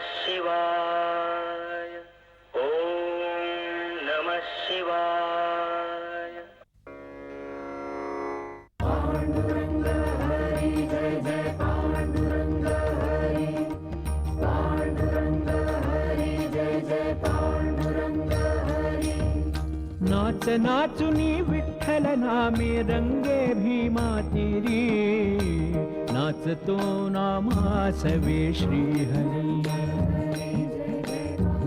शिवाय। ओम नमः शिवाय। पांडुरंग हरि जय जय पांडुरंग हरि। पांडुरंग हरि जय जय पांडुरंग हरि। नाच नाचुनी विठ्ठल नामे रंगे भीमा तिरी, नाचतो नामासवे श्रीहरी,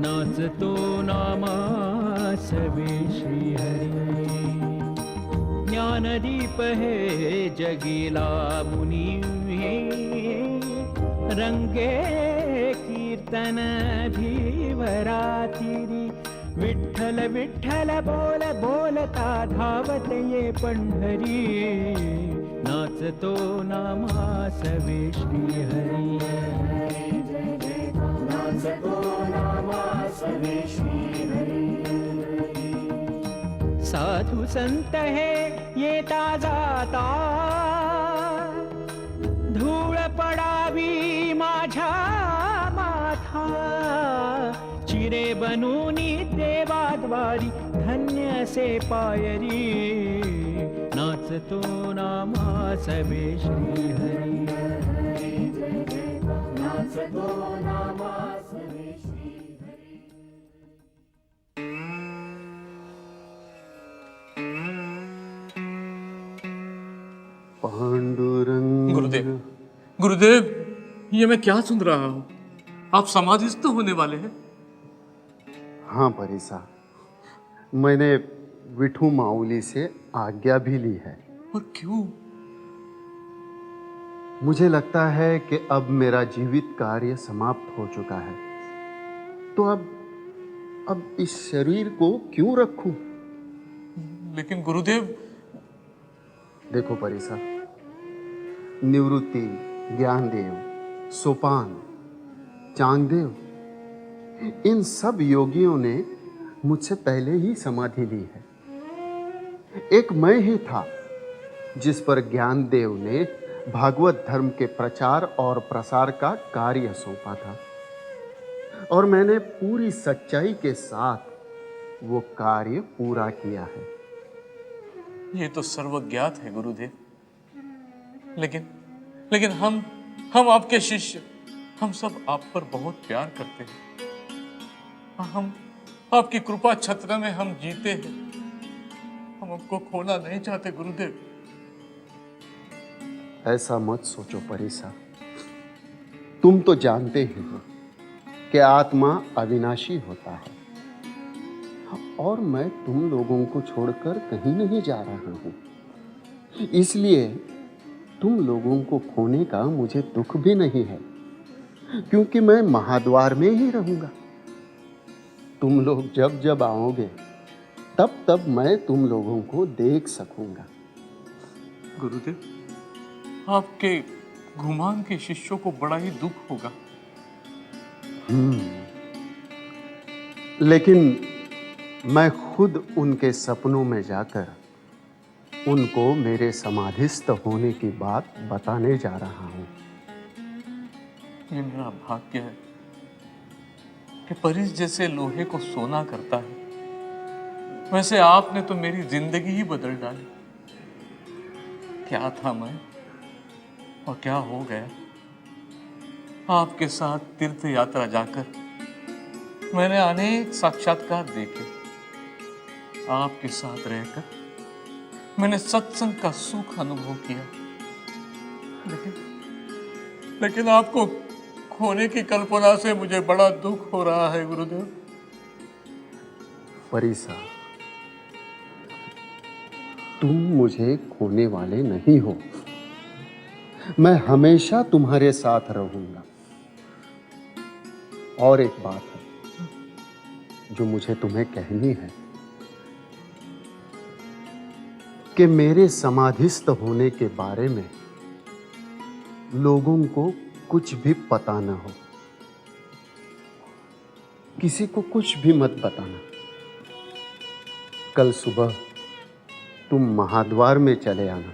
नाचतो नामासवे श्रीहरी। ज्ञानदीप है जगीला मुनी, रंगे कीर्तन धीवरातिरी। विठ्ठल विठ्ठल बोल बोलता धावत ये पंढरी, नाचतो नामासवे श्रीहरी, नाचतो नामासवे श्रीहरि। साधु संत है येता जाता, धूळ पडावी माझ्या माथा। चिरे बनूनी देवाद्वारी धन्य से पायरी, नाचतो नामासवे श्रीहरी, नाचतो नामासवे श्रीहरि। पांडुरंग। गुरुदेव, गुरुदेव, ये मैं क्या सुन रहा हूँ? आप समाधिस्थ होने वाले हैं? हाँ परिसा, मैंने विठू माऊली से आज्ञा भी ली है। और क्यों? मुझे लगता है कि अब मेरा जीवित कार्य समाप्त हो चुका है, तो अब इस शरीर को क्यों रखूं? लेकिन गुरुदेव। देखो परिसा, निवृत्ति, ज्ञानदेव, सोपान, चांगदेव, इन सब योगियों ने मुझसे पहले ही समाधि ली है। एक मैं ही था जिस पर ज्ञानदेव ने भागवत धर्म के प्रचार और प्रसार का कार्य सौंपा था, और मैंने पूरी सच्चाई के साथ वो कार्य पूरा किया है। ये तो सर्वज्ञात है गुरुदेव, लेकिन हम आपके शिष्य, हम सब आप पर बहुत प्यार करते हैं। हम आपकी कृपा छत्र में हम जीते हैं। हम आपको खोना नहीं चाहते गुरुदेव। ऐसा मत सोचो परिसा, तुम तो जानते ही हो कि आत्मा अविनाशी होता है, और मैं तुम लोगों को छोड़कर कहीं नहीं जा रहा हूं। इसलिए तुम लोगों को खोने का मुझे दुख भी नहीं है, क्योंकि मैं महाद्वार में ही रहूंगा। तुम लोग जब जब आओगे तब मैं तुम लोगों को देख सकूंगा। गुरुदेव, आपके घुमान के शिष्यों को बड़ा ही दुख होगा। लेकिन मैं खुद उनके सपनों में जाकर उनको मेरे समाधिस्थ होने की बात बताने जा रहा हूं। ये मेरा भाग्य है कि परिस जैसे लोहे को सोना करता है, वैसे आपने तो मेरी जिंदगी ही बदल डाली। क्या था मैं और क्या हो गया। आपके साथ तीर्थ यात्रा जाकर मैंने अनेक साक्षात्कार देखे। आपके साथ रहकर मैंने सत्संग का सुख अनुभव किया, लेकिन आपको खोने की कल्पना से मुझे बड़ा दुख हो रहा है गुरुदेव। परिसा, तुम मुझे खोने वाले नहीं हो। मैं हमेशा तुम्हारे साथ रहूंगा। और एक बात है जो मुझे तुम्हें कहनी है, कि मेरे समाधिस्थ होने के बारे में लोगों को कुछ भी पता न हो। किसी को कुछ भी मत बताना। कल सुबह तुम महाद्वार में चले आना।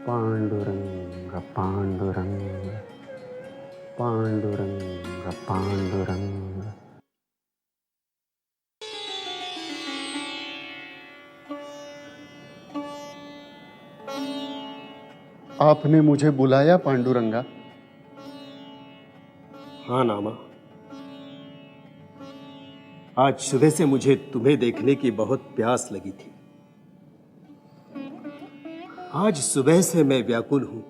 पांडुरंग पांडुरंग पांडुरंग पांडुरंग। आपने मुझे बुलाया पांडुरंगा? हाँ नामा, आज सुबह से मुझे तुम्हें देखने की बहुत प्यास लगी थी। आज सुबह से मैं व्याकुल हूं,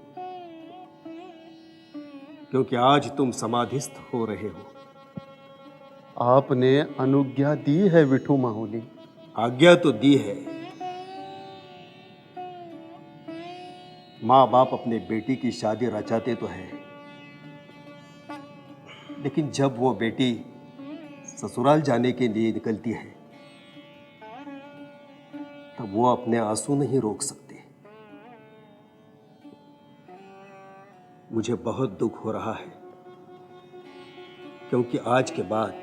क्योंकि आज तुम समाधिस्थ हो रहे हो। आपने अनुज्ञा दी है विठू माहुली। आज्ञा तो दी है। माँ बाप अपने बेटी की शादी रचाते तो है, लेकिन जब वो बेटी ससुराल जाने के लिए निकलती है तब वो अपने आंसू नहीं रोक सकते। मुझे बहुत दुख हो रहा है, क्योंकि आज के बाद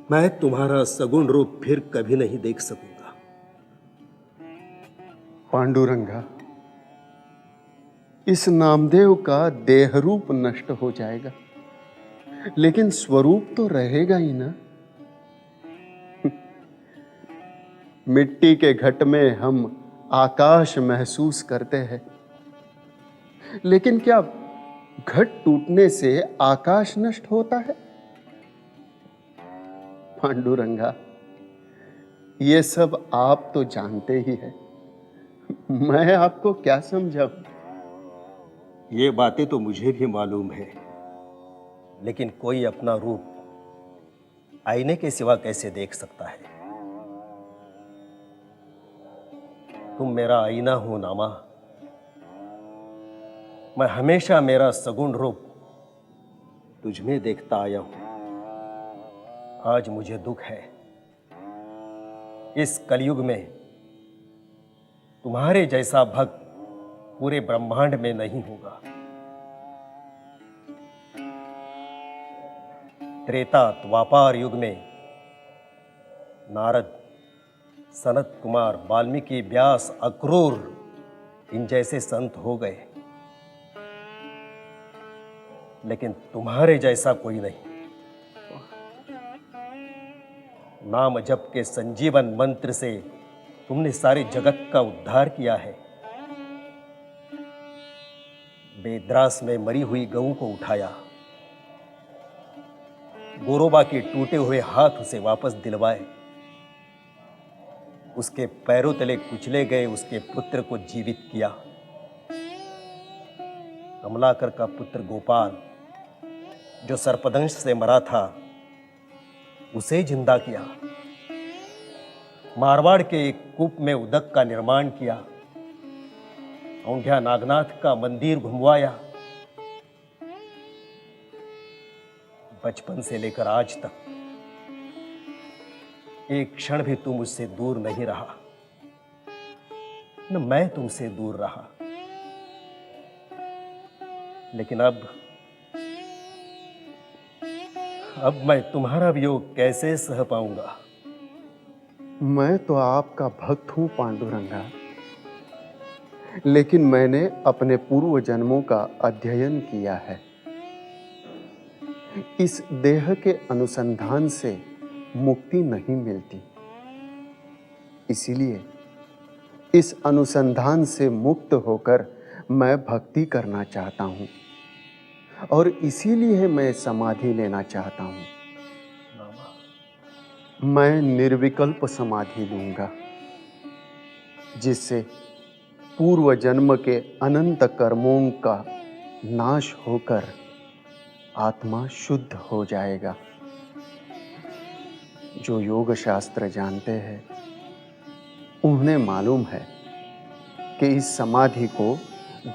मैं तुम्हारा सगुण रूप फिर कभी नहीं देख सकूंगा। पांडुरंगा, इस नामदेव का देह रूप नष्ट हो जाएगा, लेकिन स्वरूप तो रहेगा ही ना। मिट्टी के घट में हम आकाश महसूस करते हैं, लेकिन क्या घट टूटने से आकाश नष्ट होता है? पांडुरंगा, ये सब आप तो जानते ही हैं, मैं आपको क्या समझाऊं? ये बातें तो मुझे भी मालूम है, लेकिन कोई अपना रूप आईने के सिवा कैसे देख सकता है? तुम मेरा आईना हो नामा। मैं हमेशा मेरा सगुण रूप तुझ में देखता आया हूं। आज मुझे दुख है, इस कलयुग में तुम्हारे जैसा भक्त पूरे ब्रह्मांड में नहीं होगा। त्रेता द्वापार युग में नारद, सनत कुमार, वाल्मीकि, व्यास, अक्रूर, इन जैसे संत हो गए, लेकिन तुम्हारे जैसा कोई नहीं। नाम जप के संजीवन मंत्र से तुमने सारे जगत का उद्धार किया है। बेद्रास में मरी हुई गऊ को उठाया, गोरोबा के टूटे हुए हाथ उसे वापस दिलवाए, उसके पैरों तले कुचले गए उसके पुत्र को जीवित किया। कमलाकर का पुत्र गोपाल जो सर्पदंश से मरा था, उसे जिंदा किया। मारवाड़ के एक कूप में उदक का निर्माण किया। औंढ्या नागनाथ का मंदिर घुमवाया। बचपन से लेकर आज तक एक क्षण भी तू मुझसे दूर नहीं रहा, न मैं तुमसे दूर रहा। लेकिन अब मैं तुम्हारा वियोग कैसे सह पाऊंगा? मैं तो आपका भक्त हूं पांडुरंगा, लेकिन मैंने अपने पूर्व जन्मों का अध्ययन किया है। इस देह के अनुसंधान से मुक्ति नहीं मिलती, इसीलिए इस अनुसंधान से मुक्त होकर मैं भक्ति करना चाहता हूं, और इसीलिए मैं समाधि लेना चाहता हूं। मैं निर्विकल्प समाधि लूंगा, जिससे पूर्व जन्म के अनंत कर्मों का नाश होकर आत्मा शुद्ध हो जाएगा। जो योग शास्त्र जानते हैं उन्हें मालूम है कि इस समाधि को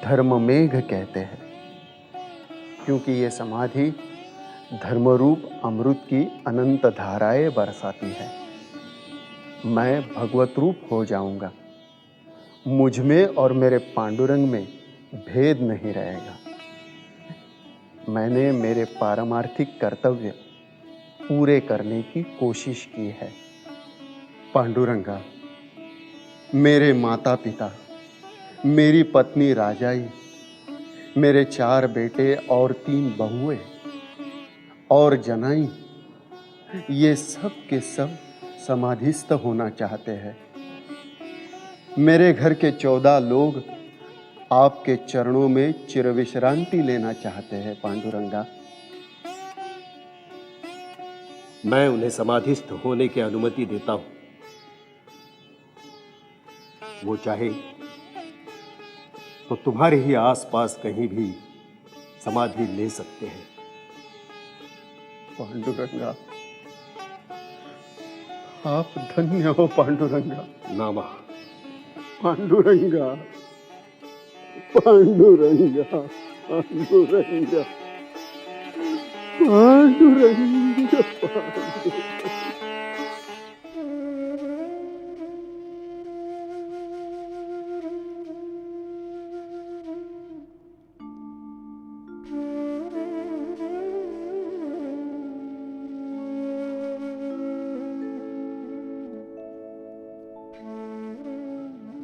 धर्ममेघ कहते हैं, क्योंकि ये समाधि धर्मरूप अमृत की अनंत धाराएं बरसाती है। मैं भगवत रूप हो जाऊंगा, मुझ में और मेरे पांडुरंग में भेद नहीं रहेगा। मैंने मेरे पारमार्थिक कर्तव्य पूरे करने की कोशिश की है। पांडुरंगा, मेरे माता पिता, मेरी पत्नी राजाई, मेरे 4 बेटे और 3 बहुएं और जनाई, ये सब के सब समाधिस्थ होना चाहते हैं। मेरे घर के 14 लोग आपके चरणों में चिरविश्रांति लेना चाहते हैं पांडुरंगा। मैं उन्हें समाधिस्थ होने की अनुमति देता हूं। वो चाहे तो तुम्हारे ही आसपास कहीं भी समाधि ले सकते हैं। पांडुरंगा, आप धन्य हो पांडुरंगा। नामा, पांडुरंगा, पांडुरंगा, पांडुरंगा, पांडुरंगा, पांडुरंगा।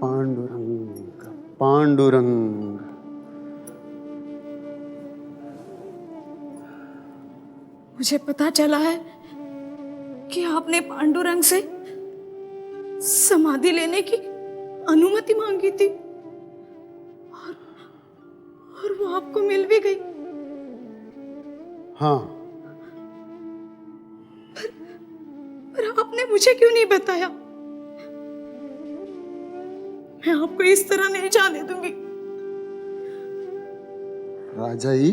पांडुरंग, पांडुरंग। मुझे पता चला है कि आपने पांडुरंग से समाधि लेने की अनुमति मांगी थी और वो आपको मिल भी गई। हाँ, पर आपने मुझे क्यों नहीं बताया? मैं आपको इस तरह नहीं जाने दूंगी। राजाई,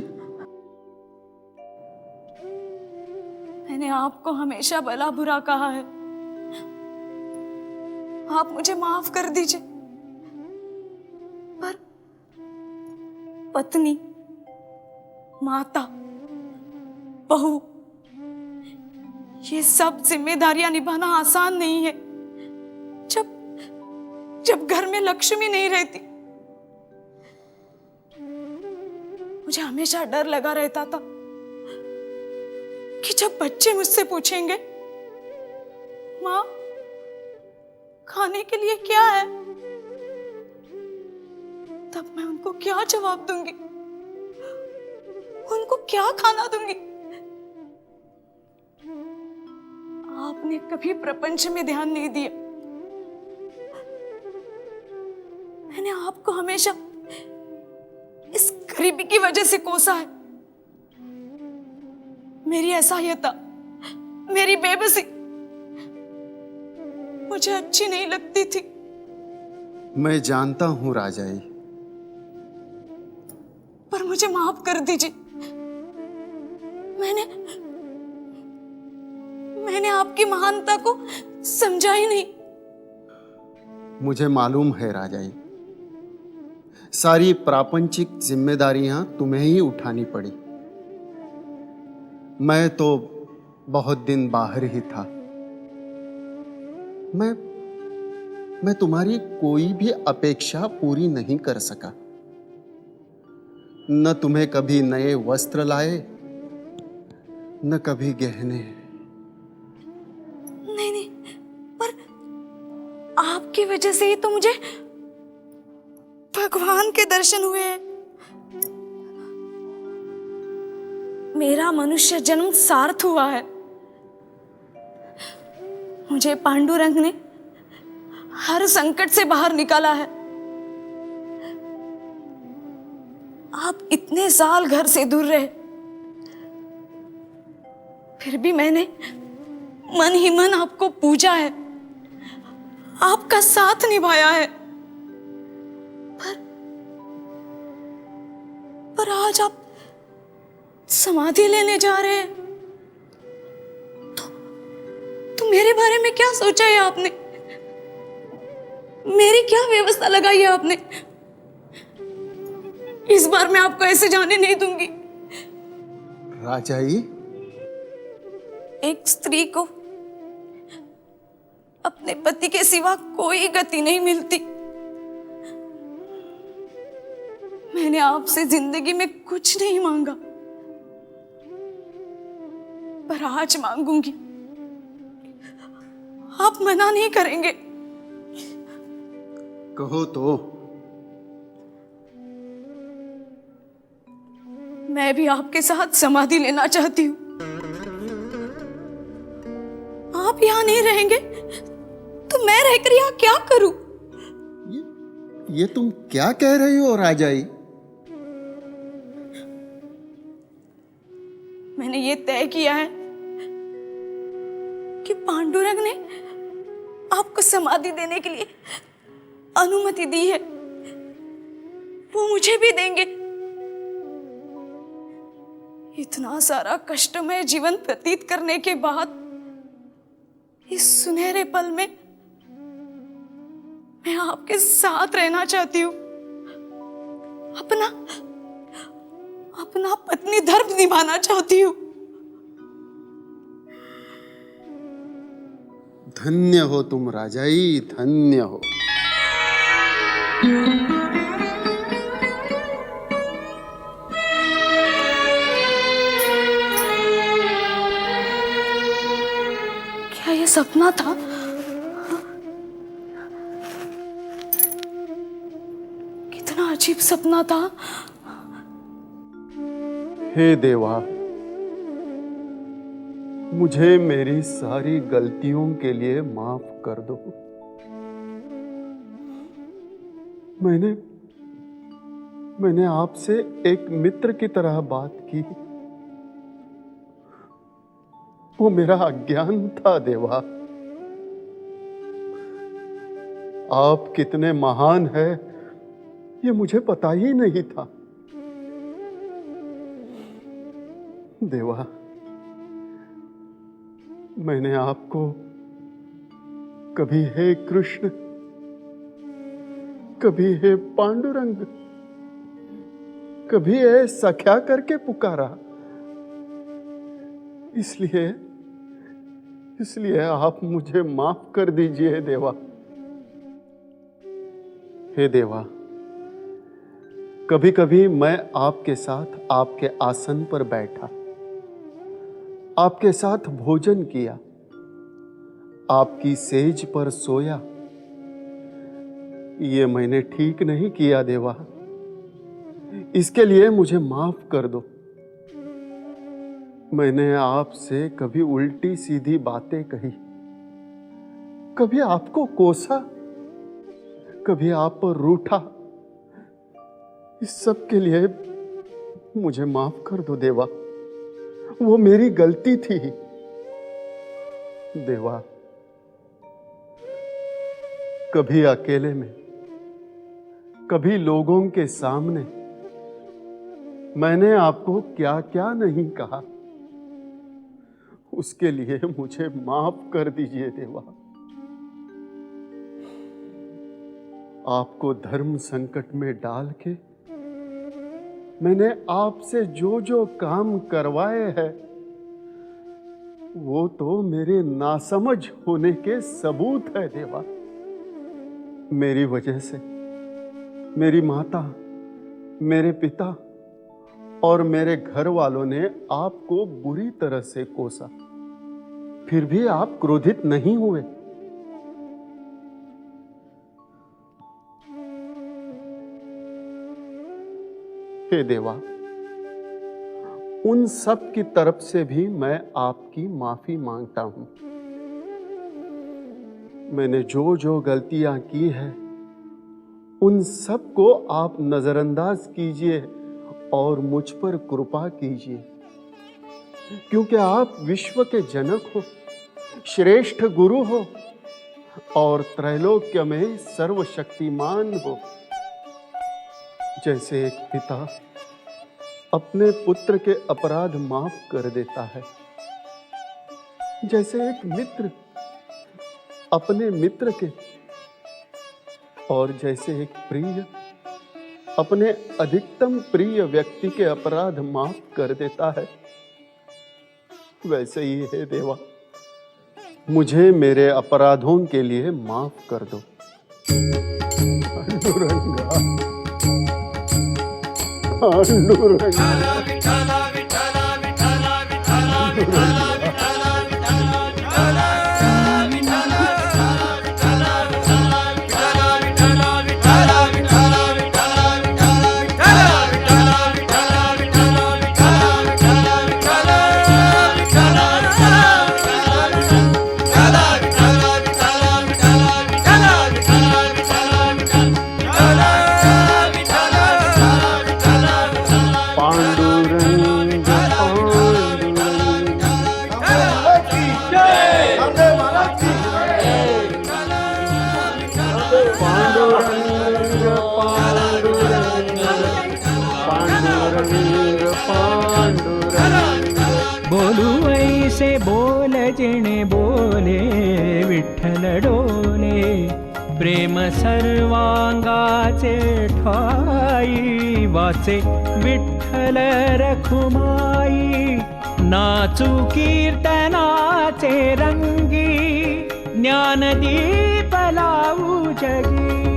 मैंने आपको हमेशा भला बुरा कहा है। आप मुझे माफ कर दीजिए। पर पत्नी, माता, बहू, ये सब जिम्मेदारियां निभाना आसान नहीं है। जब घर में लक्ष्मी नहीं रहती, मुझे हमेशा डर लगा रहता था कि जब बच्चे मुझसे पूछेंगे, माँ खाने के लिए क्या है, तब मैं उनको क्या जवाब दूंगी, उनको क्या खाना दूंगी। आपने कभी प्रपंच में ध्यान नहीं दिया। मैंने आपको हमेशा इस गरीबी की वजह से कोसा है। मेरी असहायता, मेरी बेबसी मुझे अच्छी नहीं लगती थी। मैं जानता हूं राजाई, पर मुझे माफ कर दीजिए। मैंने आपकी महानता को समझा ही नहीं। मुझे मालूम है राजाई, सारी प्रापंचिक जिम्मेदारियां तुम्हें ही उठानी पड़ी। मैं तो बहुत दिन बाहर ही था। मैं तुम्हारी कोई भी अपेक्षा पूरी नहीं कर सका। न तुम्हें कभी नए वस्त्र लाए, न कभी गहने। नहीं, पर आपकी वजह से ही तो मुझे भगवान के दर्शन हुए हैं। मेरा मनुष्य जन्म सार्थ हुआ है। मुझे पांडुरंग ने हर संकट से बाहर निकाला है। आप इतने साल घर से दूर रहे, फिर भी मैंने मन ही मन आपको पूजा है, आपका साथ निभाया है। पर आज आप समाधि लेने जा रहे हैं, तो मेरे बारे में क्या सोचा है आपने? मेरी क्या व्यवस्था लगाई है आपने? इस बार मैं आपको ऐसे जाने नहीं दूंगी। राजाई, एक स्त्री को अपने पति के सिवा कोई गति नहीं मिलती। मैंने आपसे जिंदगी में कुछ नहीं मांगा, पर आज मांगूंगी। आप मना नहीं करेंगे? कहो तो। मैं भी आपके साथ समाधि लेना चाहती हूँ। आप यहाँ नहीं रहेंगे तो मैं रहकर यहाँ क्या करूं? ये तुम क्या कह रही हो राजाई? मैंने ये तय किया है कि पांडुरंग ने आपको समाधि देने के लिए अनुमति दी है, वो मुझे भी देंगे। इतना सारा कष्टमय जीवन व्यतीत करने के बाद इस सुनहरे पल में मैं आपके साथ रहना चाहती हूँ, अपना पत्नी धर्म निभाना चाहती हूँ। धन्य हो तुम राजाई, धन्य हो। क्या ये सपना था? कितना अजीब सपना था। हे देवा, मुझे मेरी सारी गलतियों के लिए माफ कर दो। मैंने आपसे एक मित्र की तरह बात की। वो मेरा अज्ञान था देवा। आप कितने महान हैं ये मुझे पता ही नहीं था। देवा, मैंने आपको कभी हे कृष्ण, कभी हे पांडुरंग, कभी हे सख्या करके पुकारा। इसलिए आप मुझे माफ कर दीजिए देवा। हे देवा, कभी कभी मैं आपके साथ आपके आसन पर बैठा, आपके साथ भोजन किया, आपकी सेज पर सोया। ये मैंने ठीक नहीं किया देवा, इसके लिए मुझे माफ कर दो। मैंने आपसे कभी उल्टी सीधी बातें कही, कभी आपको कोसा, कभी आप पर रूठा। इस सब के लिए मुझे माफ कर दो देवा, वो मेरी गलती थी। देवा, कभी अकेले में, कभी लोगों के सामने मैंने आपको क्या क्या नहीं कहा, उसके लिए मुझे माफ कर दीजिए देवा। आपको धर्म संकट में डाल के मैंने आपसे जो जो काम करवाए हैं वो तो मेरे नासमझ होने के सबूत है देवा। मेरी वजह से मेरी माता, मेरे पिता और मेरे घर वालों ने आपको बुरी तरह से कोसा, फिर भी आप क्रोधित नहीं हुए। हे देवा, उन सब की तरफ से भी मैं आपकी माफी मांगता हूं। मैंने जो जो गलतियां की है उन सब को आप नजरअंदाज कीजिए और मुझ पर कृपा कीजिए, क्योंकि आप विश्व के जनक हो, श्रेष्ठ गुरु हो और त्रैलोक्य में सर्वशक्तिमान हो। जैसे एक पिता अपने पुत्र के अपराध माफ कर देता है, जैसे एक मित्र अपने मित्र के, और जैसे एक प्रिय अपने अधिकतम प्रिय व्यक्ति के अपराध माफ कर देता है, वैसे ही है देवा, मुझे मेरे अपराधों के लिए माफ कर दो। पांडुरंगा, डोले प्रेम सर्वांगाचे ठाई वाचे विठ्ठल रखुमाई नाचू कीर्तनाचे रंगी ज्ञानदीप लावू जगी